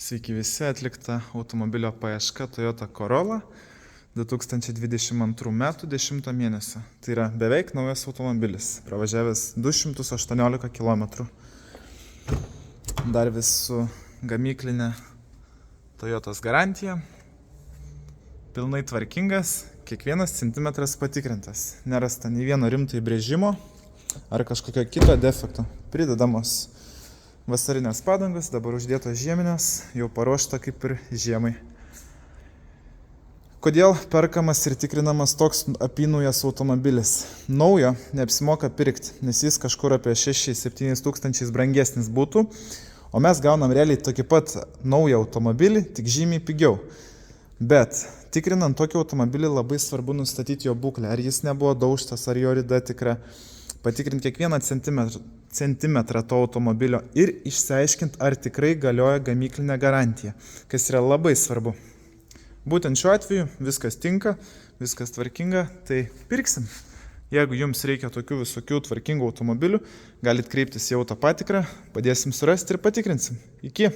Sveiki visi, atlikta automobilio paieška Toyota Corolla 2022 metų 10 mėnesio. Tai yra beveik naujas automobilis, pravažiavęs 218 km. Dar vis su gamyklinė Toyotos garantija. Pilnai tvarkingas, kiekvienas centimetras patikrintas. Nerasta nei vieno rimto įbrėžimo ar kažkokio kito defekto. Pridedamos vasarinės padangos, dabar uždėtos žieminės, jau paruošta kaip ir žiemai. Kodėl perkamas ir tikrinamas toks apynaujas automobilis? Naujo neapsimoka pirkti, nes jis kažkur apie 6-7 tūkstančiais brangesnis būtų, o mes gaunam realiai tokį pat naują automobilį, tik žymiai pigiau. Bet tikrinant tokį automobilį labai svarbu nustatyti jo būklę, ar jis nebuvo daužtas, ar jo rida tikra. Patikrinti kiekvieną centimetrą to automobilio ir išsiaiškinti, ar tikrai galioja gamyklinė garantija, kas yra labai svarbu. Būtent šiuo atveju viskas tinka, viskas tvarkinga, tai pirksim. Jeigu jums reikia tokių visokių tvarkingų automobilių, galit kreiptis į autopatikrą, padėsim surasti ir patikrinsim. Iki!